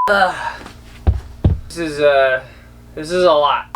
This is a lot.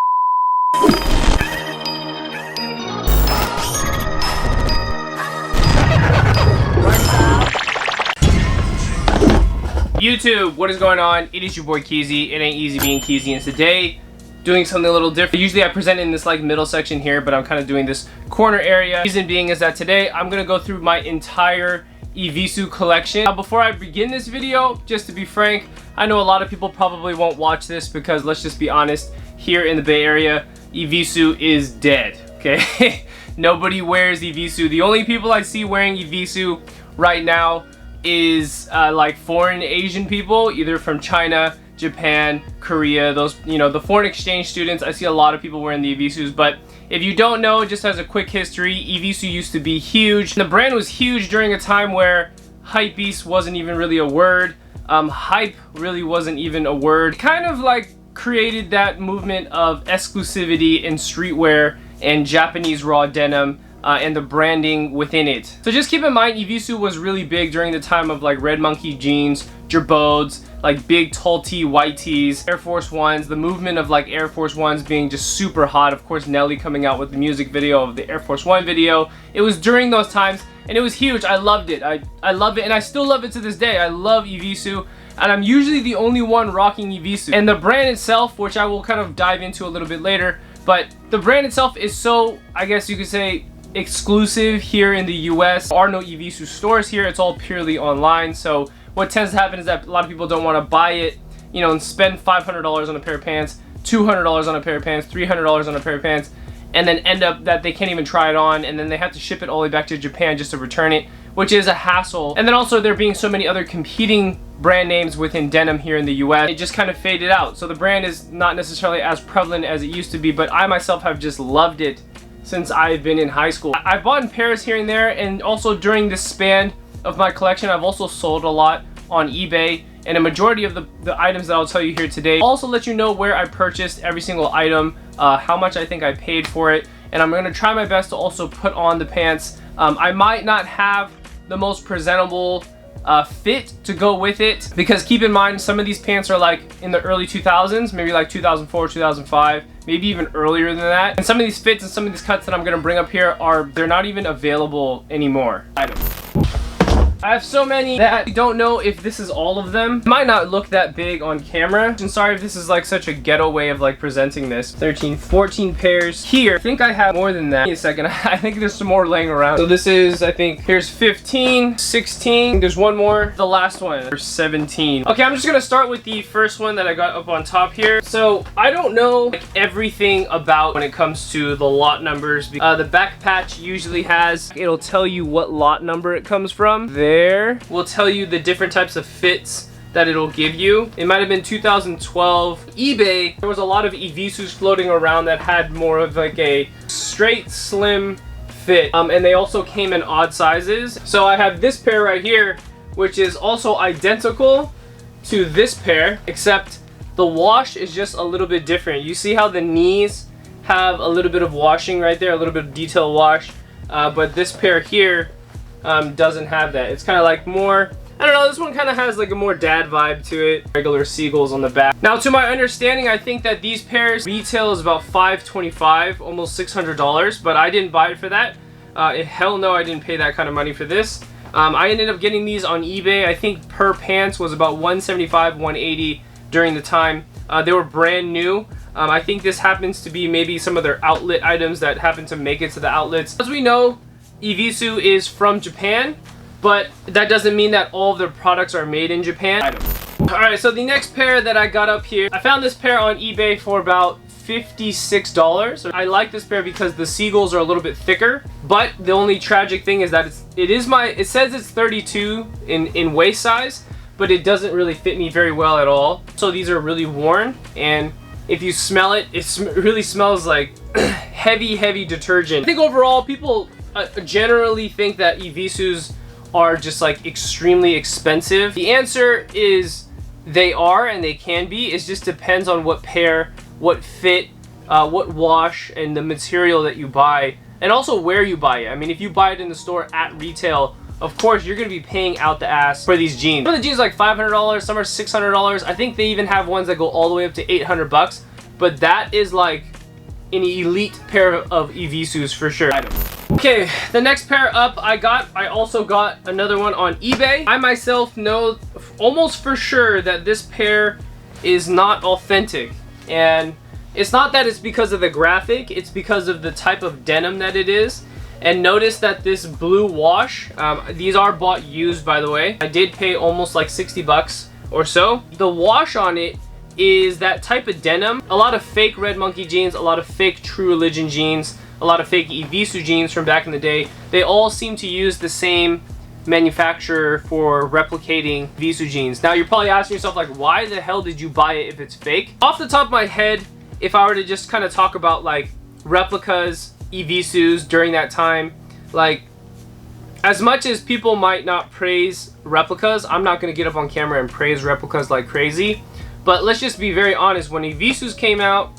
YouTube, what is going on? It is your boy Keezy. It ain't easy being Keezy, and today doing something a little different. Usually I present in this like middle section here, but I'm kind of doing this corner area. Reason being is that today I'm gonna go through my entire EVISU collection. Now, before I begin this video, just to be frank, I know a lot of people probably won't watch this because, let's just be honest, here in the Bay Area, EVISU is dead, okay? Nobody wears EVISU. The only people I see wearing EVISU right now is like foreign Asian people, either from China, Japan, Korea, those, you know, the foreign exchange students. I see a lot of people wearing the EVISUs, but if you don't know, just as a quick history, EVISU used to be huge. The brand was huge during a time where hypebeast wasn't even really a word. Hype really wasn't even a word. Kind of like created that movement of exclusivity in streetwear and Japanese raw denim and the branding within it. So just keep in mind, EVISU was really big during the time of like Red Monkey jeans, Jerbodes, like big tall tee, white tees, Air Force Ones, the movement of like Air Force Ones being just super hot. Of course, Nelly coming out with the music video of the Air Force One video. It was during those times and it was huge. I loved it. I love it, and I still love it to this day. I love EVISU, and I'm usually the only one rocking EVISU. And the brand itself, which I will kind of dive into a little bit later, but the brand itself is so, I guess you could say, exclusive here in the US. There are no EVISU stores here. It's all purely online. So what tends to happen is that a lot of people don't want to buy it, you know, and spend $500 on a pair of pants, $200 on a pair of pants, $300 on a pair of pants, and then end up that they can't even try it on, and then they have to ship it all the way back to Japan just to return it, which is a hassle. And then also there being so many other competing brand names within denim here in the US, it just kind of faded out. So the brand is not necessarily as prevalent as it used to be, but I myself have just loved it since I've been in high school. I've bought in pairs here and there, and also during this span of my collection, I've also sold a lot on eBay, and a majority of the items that I'll tell you here today. I'll also let you know where I purchased every single item, how much I think I paid for it, and I'm gonna try my best to also put on the pants. I might not have the most presentable fit to go with it, because keep in mind, some of these pants are like in the early 2000s, maybe like 2004, 2005, maybe even earlier than that. And some of these fits and some of these cuts that I'm gonna bring up here they're not even available anymore. I have so many that I don't know if this is all of them. It might not look that big on camera. And sorry if this is like such a ghetto way of like presenting this. 13, 14 pairs here. I think I have more than that. Give me a second. I think there's some more laying around. So this is, I think, here's 15, 16. There's one more. The last one. There's 17. Okay, I'm just gonna start with the first one that I got up on top here. So I don't know like everything about when it comes to the lot numbers. The back patch usually it'll tell you what lot number it comes from. There will tell you the different types of fits that it'll give you. It might have been 2012. eBay, there was a lot of EVISUs floating around that had more of like a straight slim fit, and they also came in odd sizes. So I have this pair right here, which is also identical to this pair, except the wash is just a little bit different. You see how the knees have a little bit of washing right there, a little bit of detail wash, but this pair here doesn't have that. It's kind of like more, I don't know, this one kind of has like a more dad vibe to it. Regular seagulls on the back. Now, to my understanding, I think that these pairs retail is about $525, almost $600, but I didn't buy it for that. Hell no, I didn't pay that kind of money for this. I ended up getting these on eBay. I think per pants was about $175, $180 during the time. They were brand new. I think this happens to be maybe some of their outlet items that happen to make it to the outlets. As we know, EVISU is from Japan, but that doesn't mean that all of their products are made in Japan. Alright, so the next pair that I got up here, I found this pair on eBay for about $56. I like this pair because the seagulls are a little bit thicker, but the only tragic thing is that it says it's 32 in waist size, but it doesn't really fit me very well at all. So these are really worn, and if you smell it, it really smells like heavy detergent. I think overall people generally think that EVISUs are just like extremely expensive. The answer is they are, and they can be. It just depends on what pair, what fit, what wash, and the material that you buy, and also where you buy it. I mean, if you buy it in the store at retail of course you're gonna be paying out the ass for these jeans. Some of the jeans are like $500, some are $600. I think they even have ones that go all the way up to 800 bucks. But that is like an elite pair of EVISUs for sure. Okay, the next pair up I also got another one on eBay. I myself know almost for sure that this pair is not authentic. And it's not that it's because of the graphic, it's because of the type of denim that it is. And notice that this blue wash, these are bought used by the way. I did pay almost like 60 bucks or so. The wash on it is that type of denim. A lot of fake Red Monkey jeans, a lot of fake True Religion jeans, a lot of fake EVISU jeans from back in the day. They all seem to use the same manufacturer for replicating EVISU jeans. Now you're probably asking yourself like, why the hell did you buy it if it's fake? Off the top of my head, if I were to just kind of talk about like replicas, EVISUs during that time, like as much as people might not praise replicas, I'm not going to get up on camera and praise replicas like crazy. But let's just be very honest, when EVISUs came out,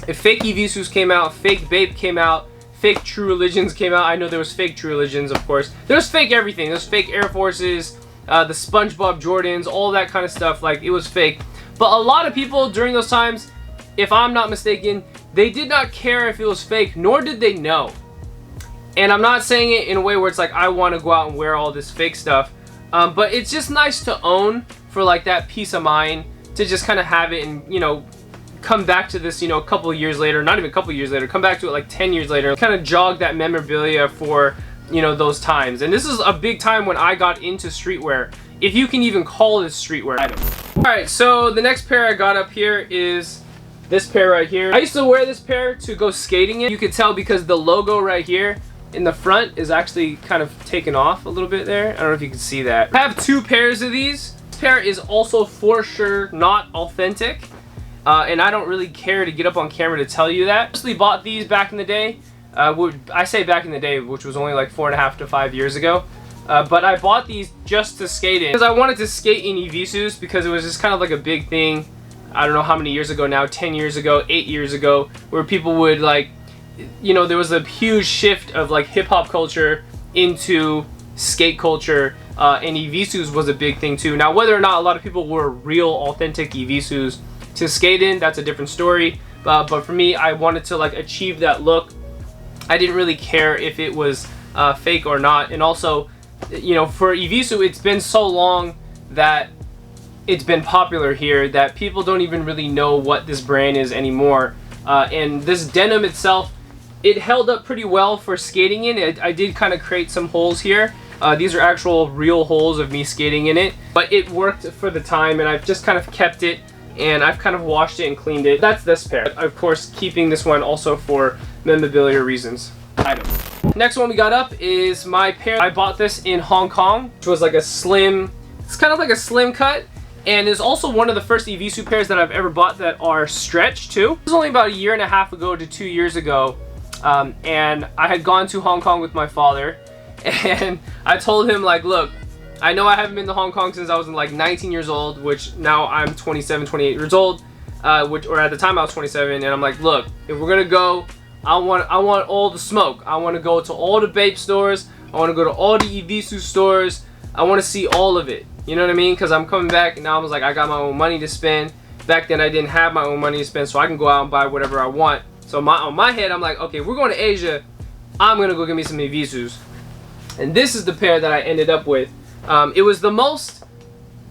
if fake EVISUs came out, fake Bape came out, fake True Religions came out. I know there was fake True Religions, of course. There was fake everything. There was fake Air Forces, the SpongeBob Jordans, all that kind of stuff. Like, it was fake. But a lot of people during those times, if I'm not mistaken, they did not care if it was fake, nor did they know. And I'm not saying it in a way where it's like, I want to go out and wear all this fake stuff. But it's just nice to own for like that peace of mind, to just kind of have it and, you know, come back to this, you know, a couple of years later, not even a couple of years later, come back to it like 10 years later, kind of jog that memorabilia for, you know, those times. And this is a big time when I got into streetwear, if you can even call this streetwear item. Alright, so the next pair I got up here is this pair right here. I used to wear this pair to go skating in. You could tell because the logo right here in the front is actually kind of taken off a little bit there. I don't know if you can see that. I have two pairs of these. This pair is also for sure not authentic. And I don't really care to get up on camera to tell you that. I mostly bought these back in the day. I say back in the day, which was only like 4.5 to 5 years ago. But I bought these just to skate in. Because I wanted to skate in EVISUs because it was just kind of like a big thing. I don't know how many years ago now, 10 years ago, 8 years ago, where people would like, you know, there was a huge shift of like hip hop culture into skate culture. And EVISUs was a big thing too. Now, whether or not a lot of people wore real authentic EVISUs to skate in, that's a different story. But for me, I wanted to like achieve that look. I didn't really care if it was fake or not. And also, you know, for EVISU, it's been so long that it's been popular here that people don't even really know what this brand is anymore. And this denim itself, it held up pretty well for skating in. I did kind of create some holes here. These are actual real holes of me skating in it. But it worked for the time, and I've just kind of kept it. And I've kind of washed it and cleaned it. That's this pair. Of course, keeping this one also for memorabilia reasons. Item. Next one we got up is my pair. I bought this in Hong Kong, which was like a slim, it's kind of like a slim cut. And it's also one of the first EVISU pairs that I've ever bought that are stretched too. This was only about 1.5 years ago to 2 years ago. And I had gone to Hong Kong with my father. And I told him like, look, I know I haven't been to Hong Kong since I was like 19 years old, which now I'm 27, 28 years old, or at the time I was 27, and I'm like, look, if we're gonna go, I want all the smoke. I want to go to all the Bape stores. I want to go to all the EVISU stores. I want to see all of it. You know what I mean? Because I'm coming back, and now I was like, I got my own money to spend. Back then I didn't have my own money to spend, so I can go out and buy whatever I want. So on my head, I'm like, okay, we're going to Asia. I'm gonna go get me some EVISUs, and this is the pair that I ended up with. It was the most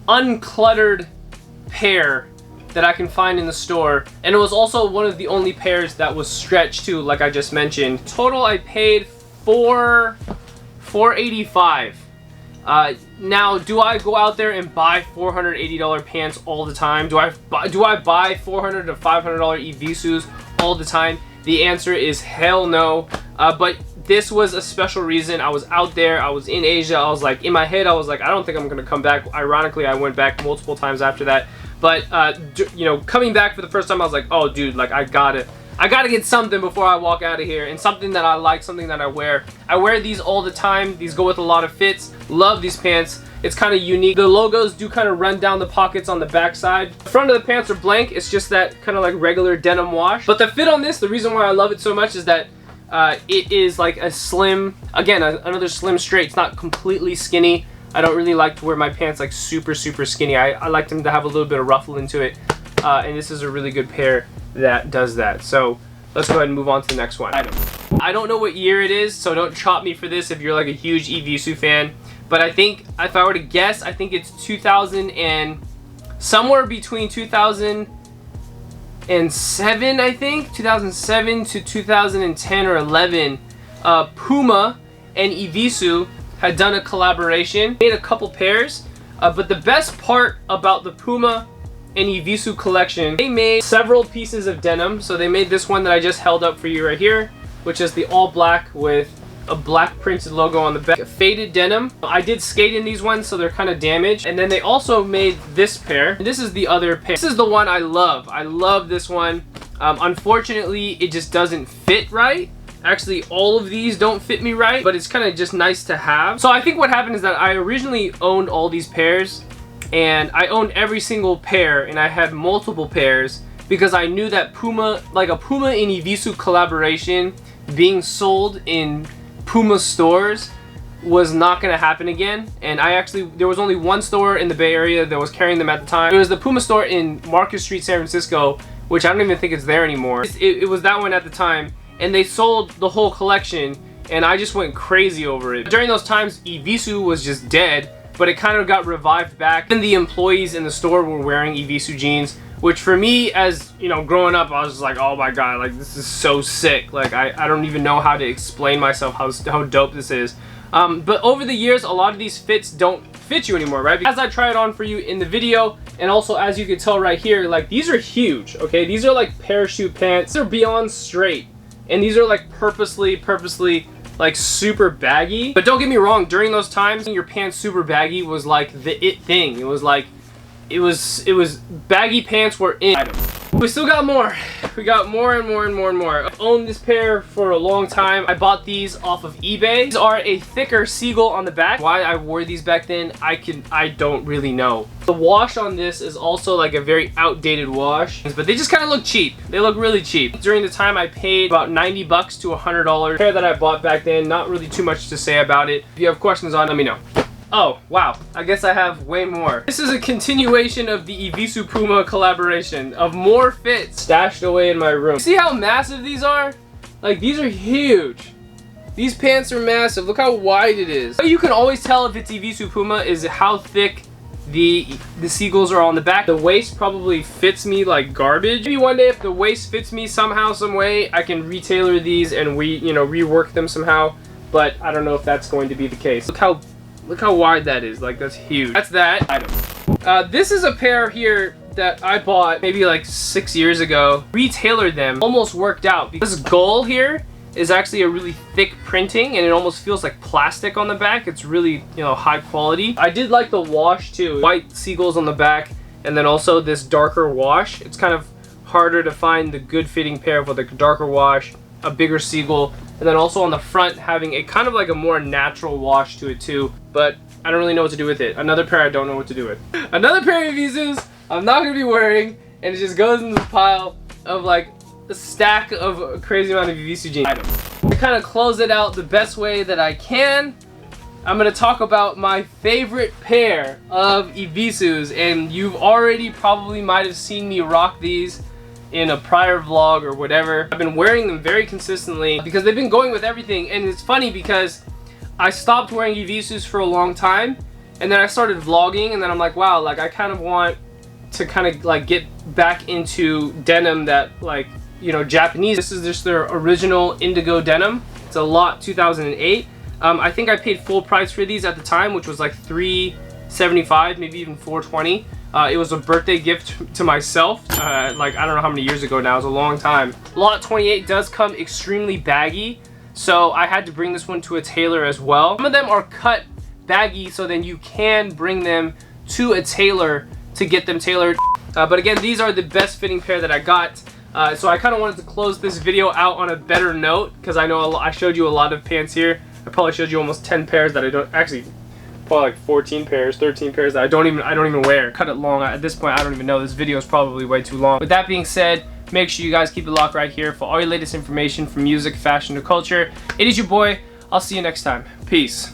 uncluttered pair that I can find in the store, and it was also one of the only pairs that was stretched too, like I just mentioned. Total, I paid $485. Now, do I go out there and buy $480 pants all the time? Do I buy $400 to $500 EVISUs all the time? The answer is hell no. But this was a special reason. I was out there, I was in Asia, I was like, in my head, I was like, I don't think I'm gonna come back. Ironically, I went back multiple times after that. But, you know, coming back for the first time, I was like, oh dude, like I gotta get something before I walk out of here, and something that I like, something that I wear. I wear these all the time. These go with a lot of fits. Love these pants. It's kind of unique. The logos do kind of run down the pockets on the back side. The front of the pants are blank. It's just that kind of like regular denim wash. But the fit on this, the reason why I love it so much is that It is like a slim, again, another slim straight. It's not completely skinny. I don't really like to wear my pants like super skinny. I like them to have a little bit of ruffle into it. And this is a really good pair that does that. So let's go ahead and move on to the next one. I don't know what year it is, so don't chop me for this if you're like a huge EVISU fan. But I think, if I were to guess, I think it's 2000 and somewhere between 2007, I think, 2007 to 2010 or 11. Puma and EVISU had done a collaboration, made a couple pairs. But the best part about the Puma and EVISU collection, they made several pieces of denim. So they made this one that I just held up for you right here, which is the all black with a black printed logo on the back. Faded denim. I did skate in these ones, so they're kind of damaged. And then they also made this pair. This is the other pair. This is the one I love. I love this one. Unfortunately, it just doesn't fit right. Actually, all of these don't fit me right, but it's kind of just nice to have. So I think what happened is that I originally owned all these pairs, and I owned every single pair, and I had multiple pairs because I knew that Puma, like a Puma and EVISU collaboration being sold in Puma stores was not going to happen again. And there was only one store in the Bay Area that was carrying them at the time. It was the Puma store in Market Street, San Francisco, which I don't even think it's there anymore. It was that one at the time, and they sold the whole collection, and I just went crazy over it. During those times, EVISU was just dead, but it kind of got revived back. And the employees in the store were wearing EVISU jeans, which for me, as you know, growing up, I was just like, oh my god, like this is so sick. Like I don't even know how to explain myself how dope this is. But over the years, a lot of these fits don't fit you anymore, right? As I try it on for you in the video, and also as you can tell right here, like these are huge, okay? These are like parachute pants. They're beyond straight, and these are like purposely like super baggy. But don't get me wrong, during those times, your pants super baggy was like the it thing. It was like, it was baggy pants were in. We still got more. We got more and more and more and more. I've owned this pair for a long time. I bought these off of eBay. These are a thicker seagull on the back. Why I wore these back then, I don't really know. The wash on this is also like a very outdated wash, but they just kind of look cheap. They look really cheap. During the time, I paid about 90 bucks to $100. Pair that I bought back then, not really too much to say about it. If you have questions on, let me know. Oh, wow. I guess I have way more. This is a continuation of the EVISU Puma collaboration of more fits stashed away in my room. See how massive these are? Like, these are huge. These pants are massive. Look how wide it is. What you can always tell if it's EVISU Puma is how thick the seagulls are on the back. The waist probably fits me like garbage. Maybe one day if the waist fits me somehow, some way, I can retailer these and rework them somehow. But I don't know if that's going to be the case. Look how wide that is. Like, that's huge. That's that item. This is a pair here that I bought maybe like 6 years ago. Retailored them. Almost worked out. This gull here is actually a really thick printing, and it almost feels like plastic on the back. It's really, you know, high quality. I did like the wash too. White seagulls on the back, and then also this darker wash. It's kind of harder to find the good fitting pair with a darker wash, a bigger seagull, and then also on the front having a kind of like a more natural wash to it too, but I don't really know what to do with it. Another pair I don't know what to do with. Another pair of EVISUs I'm not going to be wearing, and it just goes in this pile of like a stack of a crazy amount of EVISU jeans. To kind of close it out the best way that I can, I'm going to talk about my favorite pair of EVISUs, and you've already probably might have seen me rock these in a prior vlog or whatever. I've been wearing them very consistently because they've been going with everything, and it's funny because I stopped wearing EVISUs for a long time, and then I started vlogging, and then I'm like, wow, like I kind of want to kind of like get back into denim that, like, you know, Japanese. This is just their original indigo denim. It's a lot 2008. I think I paid full price for these at the time, which was like $375, maybe even $420. It was a birthday gift to myself, like I don't know how many years ago now. It was a long time. Lot 28 does come extremely baggy, so I had to bring this one to a tailor as well. Some of them are cut baggy, so then you can bring them to a tailor to get them tailored. But again, these are the best fitting pair that I got. So I kind of wanted to close this video out on a better note, because I know I showed you a lot of pants here. I probably showed you almost 10 pairs that I don't actually. Probably like 14 pairs, 13 pairs that I don't even wear. Cut it long. At this point, I don't even know. This video is probably way too long. With that being said, Make sure you guys keep it locked right here for all your latest information from music, fashion, to culture. It is your boy. I'll see you next time. Peace.